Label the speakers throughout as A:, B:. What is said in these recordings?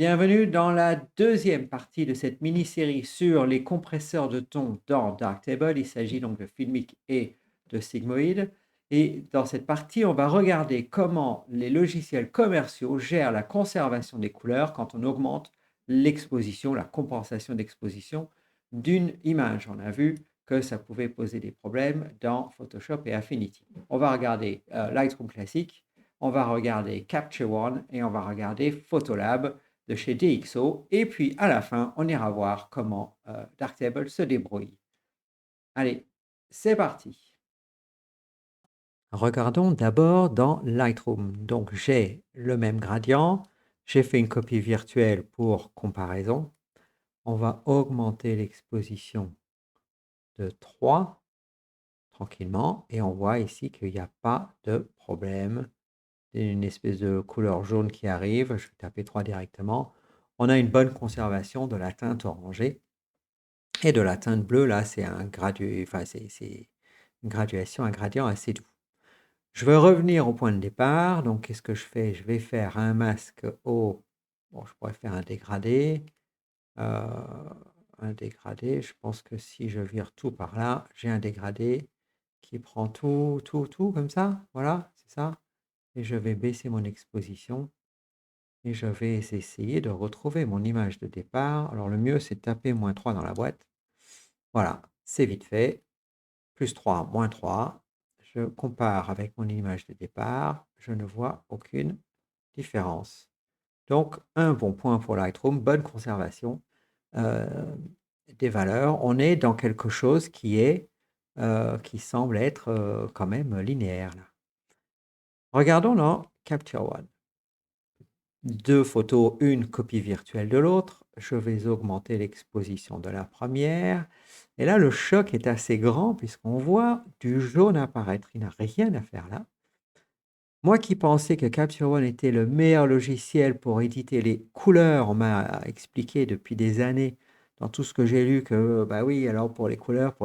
A: Bienvenue dans la deuxième partie de cette mini-série sur les compresseurs de ton dans Darktable. Il s'agit donc de Filmic et de Sigmoid. Et dans cette partie, on va regarder comment les logiciels commerciaux gèrent la conservation des couleurs quand on augmente l'exposition, la compensation d'exposition d'une image. On a vu que ça pouvait poser des problèmes dans Photoshop et Affinity. On va regarder Lightroom classique, on va regarder Capture One et on va regarder Photolab de chez DxO. Et puis, à la fin, on ira voir comment Darktable se débrouille. Allez, c'est parti. Regardons d'abord dans Lightroom. Donc, j'ai le même gradient. J'ai fait une copie virtuelle pour comparaison. On va augmenter l'exposition de 3 tranquillement. Et on voit ici qu'il n'y a pas de problème. Une espèce de couleur jaune qui arrive. Je vais taper 3 directement. On a une bonne conservation de la teinte orangée. Et de la teinte bleue, là, c'est un c'est une graduation, un gradient assez doux. Je veux revenir au point de départ. Donc, qu'est-ce que je fais? Je vais faire un masque au... Bon, je pourrais faire un dégradé. Un dégradé. Je pense que si je vire tout par là, j'ai un dégradé qui prend tout, comme ça. Voilà, c'est ça. Et je vais baisser mon exposition. Et je vais essayer de retrouver mon image de départ. Alors, le mieux, c'est de taper -3 dans la boîte. Voilà, c'est vite fait. +3, -3. Je compare avec mon image de départ. Je ne vois aucune différence. Donc, un bon point pour Lightroom, bonne conservation des valeurs. On est dans quelque chose qui semble être quand même linéaire, là. Regardons dans Capture One. 2 photos, une copie virtuelle de l'autre. Je vais augmenter l'exposition de la première. Et là, le choc est assez grand puisqu'on voit du jaune apparaître. Il n'a rien à faire là. Moi qui pensais que Capture One était le meilleur logiciel pour éditer les couleurs, on m'a expliqué depuis des années dans tout ce que j'ai lu que, bah oui, alors pour les couleurs,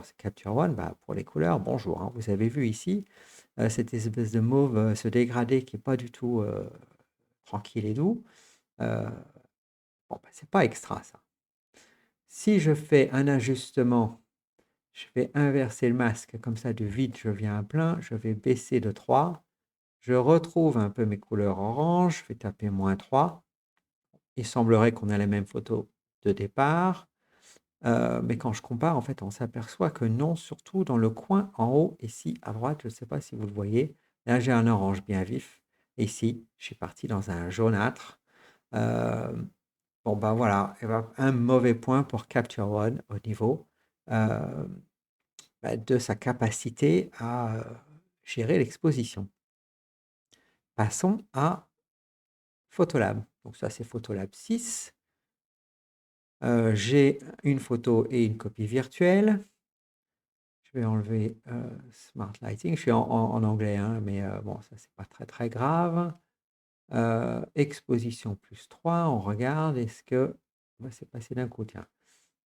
A: c'est Capture One. Bah, pour les couleurs, bonjour, hein. Vous avez vu ici cette espèce de mauve, ce dégradé qui n'est pas du tout tranquille et doux. Bon, bah, c'est pas extra ça. Si je fais un ajustement, je vais inverser le masque, comme ça de vide je viens à plein, je vais baisser de 3, je retrouve un peu mes couleurs orange, je vais taper -3. Il semblerait qu'on ait la même photo de départ, mais quand je compare, en fait, on s'aperçoit que non, surtout dans le coin en haut, ici à droite, je ne sais pas si vous le voyez, là j'ai un orange bien vif, et ici je suis parti dans un jaunâtre. Bon, ben voilà, et ben, un mauvais point pour Capture One au niveau de sa capacité à gérer l'exposition. Passons à Photolab. Donc ça, c'est Photolab 6. J'ai une photo et une copie virtuelle. Je vais enlever Smart Lighting. Je suis en anglais, hein, mais bon, ça, c'est pas très, très grave. Exposition +3. On regarde. Est-ce que... On va se passer d'un coup, tiens.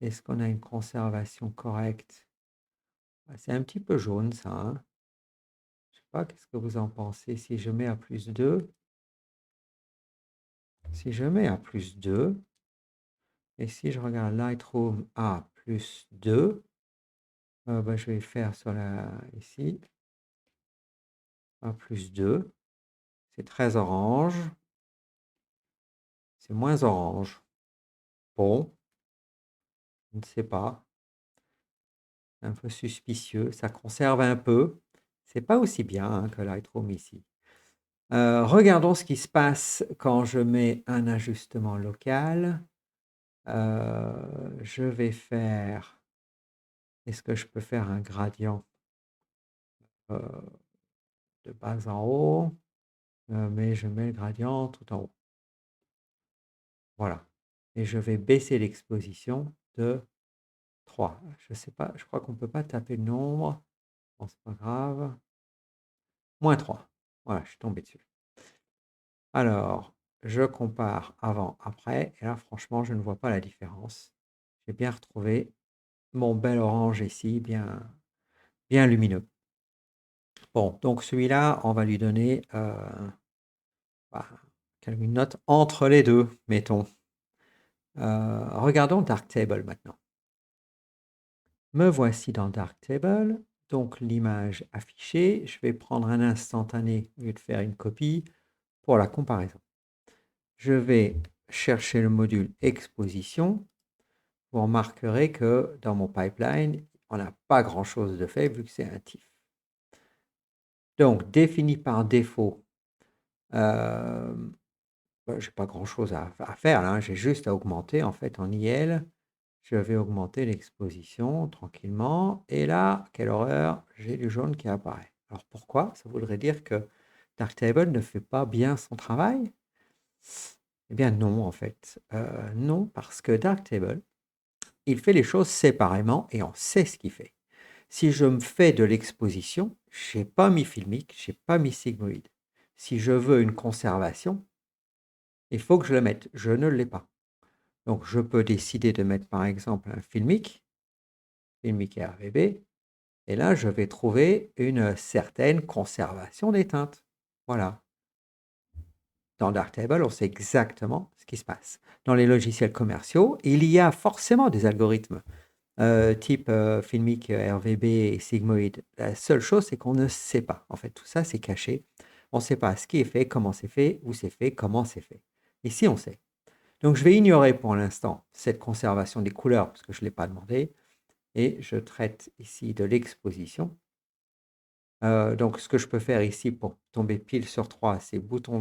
A: Est-ce qu'on a une conservation correcte? C'est un petit peu jaune, ça, hein. Je sais pas, qu'est-ce que vous en pensez? Si je mets à +2, si je mets à +2, et si je regarde Lightroom à +2, bah, je vais faire sur la ici, à +2, c'est très orange, c'est moins orange. Bon, je ne sais pas, un peu suspicieux, ça conserve un peu, c'est pas aussi bien, hein, que Lightroom ici. Regardons ce qui se passe quand je mets un ajustement local. Je vais faire... Est-ce que je peux faire un gradient de bas en haut? Mais je mets le gradient tout en haut. Voilà. Et je vais baisser l'exposition de 3. Je sais pas, je crois qu'on ne peut pas taper le nombre. Bon, c'est pas grave. -3. Voilà, je suis tombé dessus. Alors, je compare avant, après. Et là, franchement, je ne vois pas la différence. J'ai bien retrouvé mon bel orange ici, bien, bien lumineux. Bon, donc celui-là, on va lui donner bah, une note entre les deux, mettons. Regardons Darktable maintenant. Me voici dans Darktable, donc l'image affichée. Je vais prendre un instantané au lieu de faire une copie pour la comparaison. Je vais chercher le module exposition. Vous remarquerez que dans mon pipeline, on n'a pas grand-chose de fait vu que c'est un TIFF. Donc, défini par défaut, je n'ai pas grand-chose à faire là, j'ai juste à augmenter en fait en IL. Je vais augmenter l'exposition tranquillement. Et là, quelle horreur, j'ai du jaune qui apparaît. Alors pourquoi? Ça voudrait dire que Darktable ne fait pas bien son travail? Eh bien non, en fait. Non, parce que Darktable, il fait les choses séparément et on sait ce qu'il fait. Si je me fais de l'exposition, je n'ai pas mis filmique, je n'ai pas mis sigmoïde. Si je veux une conservation, il faut que je le mette. Je ne l'ai pas. Donc, je peux décider de mettre, par exemple, un filmique RVB, et là, je vais trouver une certaine conservation des teintes. Voilà. Dans Darktable, on sait exactement ce qui se passe. Dans les logiciels commerciaux, il y a forcément des algorithmes type filmique RVB et sigmoïde. La seule chose, c'est qu'on ne sait pas. En fait, tout ça, c'est caché. On ne sait pas ce qui est fait, comment c'est fait, où c'est fait, comment c'est fait. Ici, on sait. Donc, je vais ignorer pour l'instant cette conservation des couleurs parce que je ne l'ai pas demandé. Et je traite ici de l'exposition. Donc, ce que je peux faire ici pour tomber pile sur 3, c'est bouton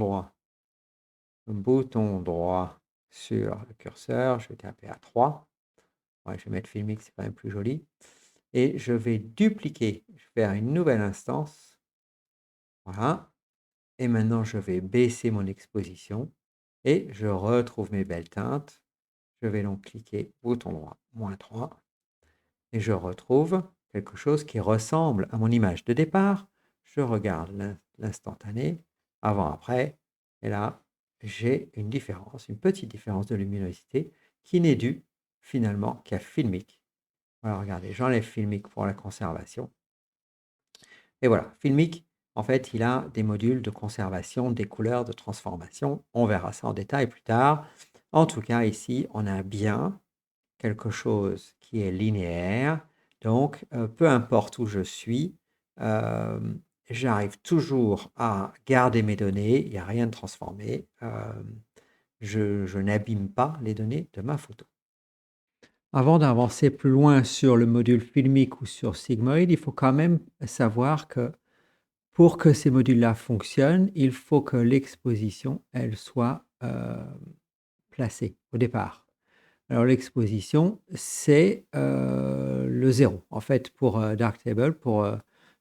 A: droit sur le curseur. Je vais taper à 3. Ouais, je vais mettre filmique, c'est quand même plus joli. Et je vais dupliquer, je vais faire une nouvelle instance. Voilà. Et maintenant, je vais baisser mon exposition et je retrouve mes belles teintes. Je vais donc cliquer bouton droit, -3, et je retrouve quelque chose qui ressemble à mon image de départ. Je regarde l'instantané, avant-après, et là, j'ai une différence, une petite différence de luminosité qui n'est due finalement qu'à filmique. Voilà, regardez, j'enlève filmique pour la conservation. Et voilà, filmique, en fait, il a des modules de conservation des couleurs, de transformation. On verra ça en détail plus tard. En tout cas, ici, on a bien quelque chose qui est linéaire. Donc, peu importe où je suis, j'arrive toujours à garder mes données. Il n'y a rien de transformé. Je n'abîme pas les données de ma photo. Avant d'avancer plus loin sur le module filmique ou sur Sigmoid, il faut quand même savoir que pour que ces modules-là fonctionnent, il faut que l'exposition, elle soit placée au départ. Alors l'exposition, c'est le 0. En fait, pour Darktable, pour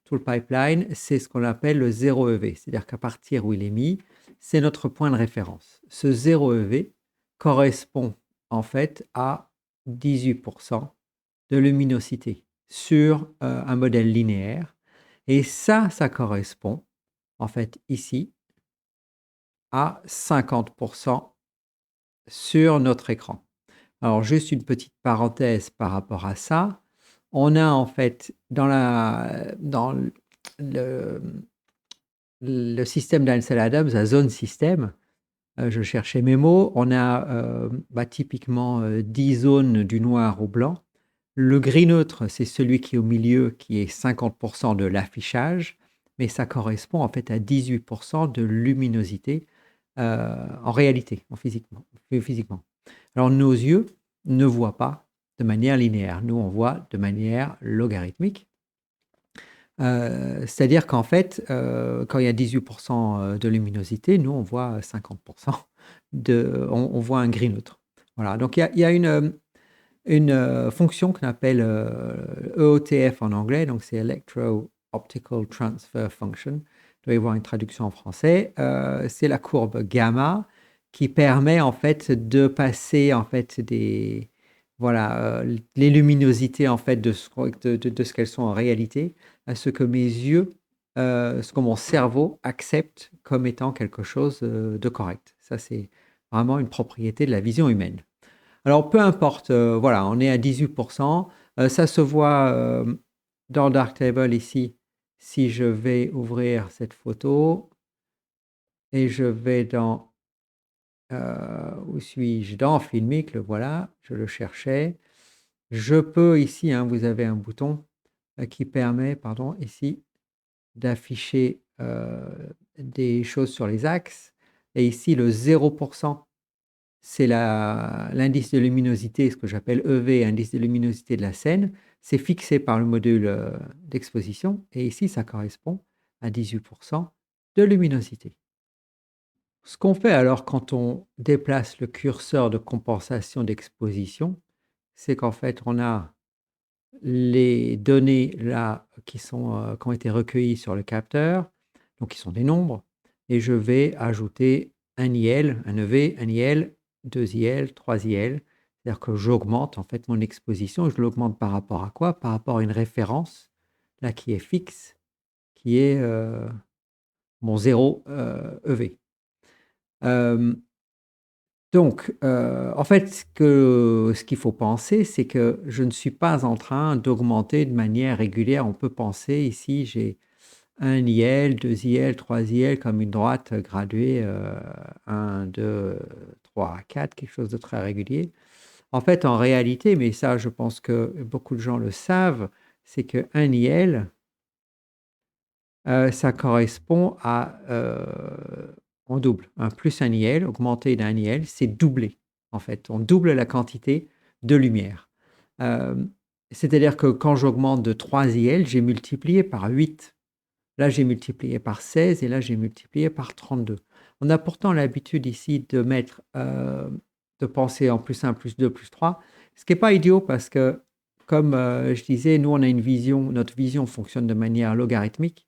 A: tout le pipeline, c'est ce qu'on appelle le 0 EV. C'est-à-dire qu'à partir où il est mis, c'est notre point de référence. Ce 0 EV correspond en fait à 18% de luminosité sur un modèle linéaire. Et ça correspond en fait ici à 50% sur notre écran. Alors juste une petite parenthèse par rapport à ça. On a en fait dans le système d'Ansel Adams, la zone système, je cherchais mes mots, on a typiquement 10 zones du noir au blanc. Le gris neutre, c'est celui qui est au milieu, qui est 50% de l'affichage, mais ça correspond en fait à 18% de luminosité en réalité, physiquement. Alors nos yeux ne voient pas de manière linéaire, nous on voit de manière logarithmique. C'est-à-dire qu'en fait, quand il y a 18% de luminosité, nous on voit 50% on voit un gris neutre. Voilà, donc il y a une fonction qu'on appelle EOTF en anglais, donc c'est Electro Optical Transfer Function. Il doit y avoir une traduction en français. C'est la courbe gamma qui permet en fait de passer en fait les luminosités en fait de ce qu'elles sont en réalité à ce que mes yeux, ce que mon cerveau accepte comme étant quelque chose de correct. Ça, c'est vraiment une propriété de la vision humaine. Alors, peu importe, voilà, on est à 18%. Ça se voit dans Darktable ici. Si je vais ouvrir cette photo et je vais dans où suis-je? Dans Filmic, le voilà, je le cherchais. Je peux ici, hein, vous avez un bouton, qui permet, pardon, ici, d'afficher, des choses sur les axes et ici le 0, c'est l'indice de luminosité, ce que j'appelle EV, indice de luminosité de la scène. C'est fixé par le module, d'exposition et ici ça correspond à 18 de luminosité. Ce qu'on fait alors quand on déplace le curseur de compensation d'exposition, c'est qu'en fait on a les données là qui ont été recueillies sur le capteur, donc qui sont des nombres et je vais ajouter un IL, un EV, un IL, 2 IL, 3 IL. C'est-à-dire que j'augmente en fait mon exposition. Je l'augmente par rapport à quoi? Par rapport à une référence, là qui est fixe, qui est, mon 0, EV. Hem Donc, en fait, ce qu'il faut penser, c'est que je ne suis pas en train d'augmenter de manière régulière. On peut penser ici, j'ai 1 IL, 2 IL, 3 IL comme une droite graduée, 1, 2, 3, 4, quelque chose de très régulier. En fait, en réalité, mais ça, je pense que beaucoup de gens le savent, c'est qu'1 IL, ça correspond à, on double. Un plus un IL, augmenté d'un IL, c'est doubler, en fait. On double la quantité de lumière. Hem, C'est-à-dire que quand j'augmente de 3 IL, j'ai multiplié par 8. Là, j'ai multiplié par 16 et là, j'ai multiplié par 32. On a pourtant l'habitude ici de mettre, de penser en plus 1, plus 2, plus 3, ce qui est pas idiot parce que comme, je disais, nous, on a une vision notre vision fonctionne de manière logarithmique.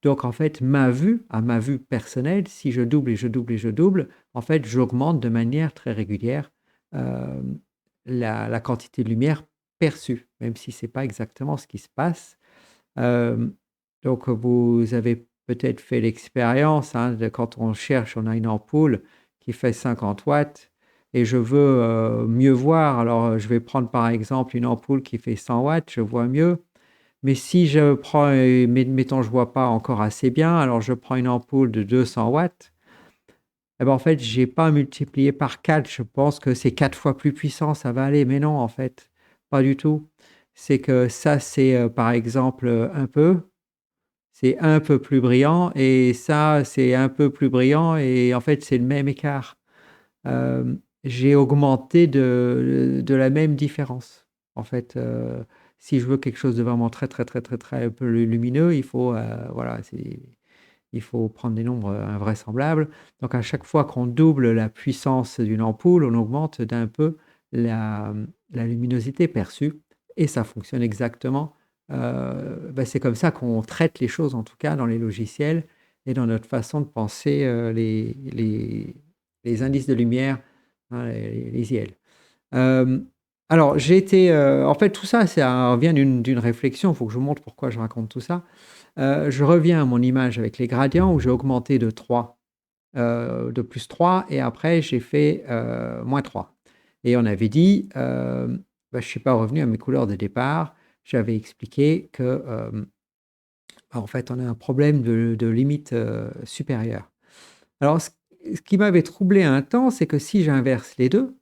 A: Donc en fait, à ma vue personnelle, si je double et je double et je double, en fait, j'augmente de manière très régulière, hem, la quantité de lumière perçue, même si c'est pas exactement ce qui se passe. Hem, donc vous avez peut-être fait l'expérience, hein, de quand on cherche, on a une ampoule qui fait 50 watts et je veux, mieux voir. Alors, je vais prendre par exemple une ampoule qui fait 100 watts, je vois mieux. Mais si je prends, mettons je vois pas encore assez bien, alors je prends une ampoule de 200 watts et ben, en fait, j'ai pas multiplié par 4. Je pense que c'est 4 fois plus puissant, ça va aller. Mais non, en fait, pas du tout. C'est que ça, c'est, par exemple, c'est un peu plus brillant et ça, c'est un peu plus brillant et en fait, c'est le même écart. J'ai augmenté de la même différence. En fait, si je veux quelque chose de vraiment très, très, très, très, très peu lumineux, il faut, voilà, il faut prendre des nombres, invraisemblables. Donc à chaque fois qu'on double la puissance d'une ampoule, on augmente d'un peu la luminosité perçue et ça fonctionne exactement, c'est comme ça qu'on traite les choses, en tout cas dans les logiciels et dans notre façon de penser, les indices de lumière, hein, les IL. Hem, alors j'ai été, en fait tout ça, ça vient d'une réflexion, il faut que je vous montre pourquoi je raconte tout ça. Je reviens à mon image avec les gradients où j'ai augmenté de 3, de plus 3 et après j'ai fait, moins 3 et on avait dit, je ne suis pas revenu à mes couleurs de départ. J'avais expliqué que, en fait, on a un problème de limite, supérieure. Alors ce qui m'avait troublé un temps, c'est que si j'inverse les 2,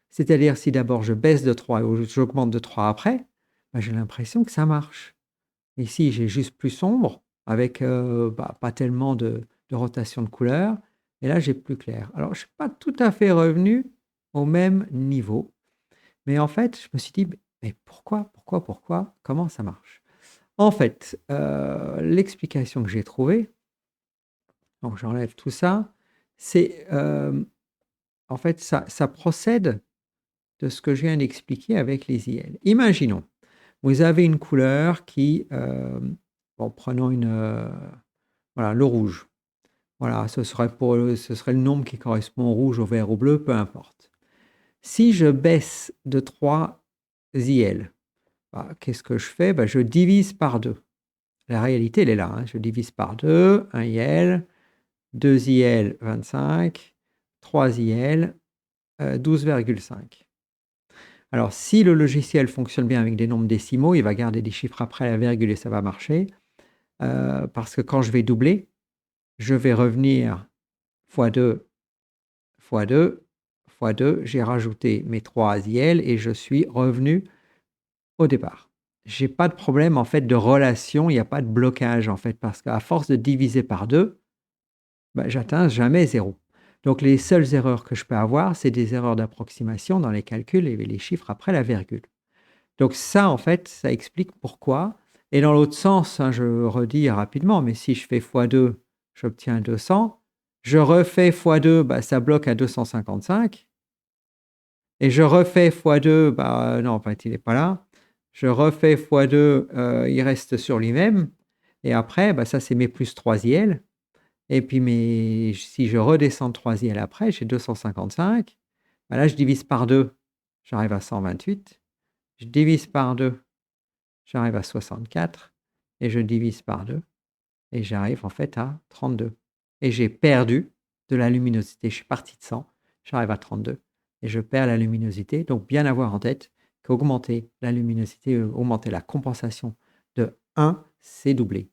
A: c'est-à-dire si d'abord je baisse de 3 et j'augmente de 3 après, j'ai l'impression que ça marche. Ici, j'ai juste plus sombre avec, pas tellement de rotation de couleur et là, j'ai plus clair. Alors je ne suis pas tout à fait revenu au même niveau, mais en fait, je me suis dit: «Mais pourquoi? Pourquoi? Pourquoi? Comment ça marche?» En fait, l'explication que j'ai trouvée, donc j'enlève tout ça, c'est, en fait, ça procède de ce que je viens d'expliquer avec les IL. Imaginons, vous avez une couleur qui, bon, prenons voilà, le rouge. Voilà, ce serait le nombre qui correspond au rouge, au vert, au bleu, peu importe. Si je baisse de 3 IL, qu'est-ce que je fais? Je divise par 2. La réalité, elle est là, hein. Je divise par 2, 1 IL, 2 IL, 25, 3 IL, 12,5. Alors si le logiciel fonctionne bien avec des nombres décimaux, il va garder des chiffres après la virgule et ça va marcher, parce que quand je vais doubler, je vais revenir fois 2 fois 2 fois 2, j'ai rajouté mes 3 IL et je suis revenu au départ. J'ai pas de problème en fait de relation, il y a pas de blocage en fait parce qu'à force de diviser par 2, bah, j'atteins jamais 0. Donc les seules erreurs que je peux avoir, c'est des erreurs d'approximation dans les calculs et les chiffres après la virgule. Donc ça, en fait, ça explique pourquoi. Et dans l'autre sens, hein, je redis rapidement, mais si je fais x2, j'obtiens 200. Je refais x2, bah, ça bloque à 255. Et je refais x2, bah, non, en fait, il n'est pas là. Je refais x2, il reste sur lui-même. Et après, bah, ça, c'est mes plus 3 IL. Et puis, si je redescends de 3 IL après, j'ai 255. Bah, là, je divise par 2, j'arrive à 128. Je divise par 2, j'arrive à 64 et je divise par 2 et j'arrive en fait à 32 et j'ai perdu de la luminosité. Je suis parti de 100, j'arrive à 32 et je perds la luminosité. Donc bien avoir en tête qu'augmenter la luminosité, augmenter la compensation de 1, c'est doubler.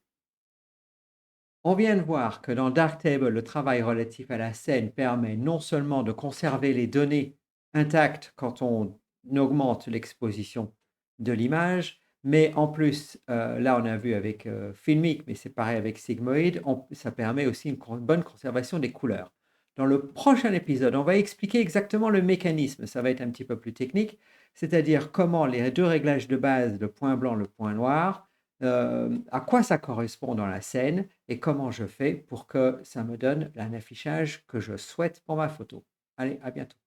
A: On vient de voir que dans Darktable, le travail relatif à la scène permet non seulement de conserver les données intactes quand on augmente l'exposition de l'image, mais en plus, là on a vu avec Filmic, mais c'est pareil avec Sigmoid, ça permet aussi une bonne conservation des couleurs. Dans le prochain épisode, on va expliquer exactement le mécanisme, ça va être un petit peu plus technique, c'est-à-dire comment les deux réglages de base, le point blanc, le point noir, à quoi ça correspond dans la scène et comment je fais pour que ça me donne un affichage que je souhaite pour ma photo. Allez, à bientôt.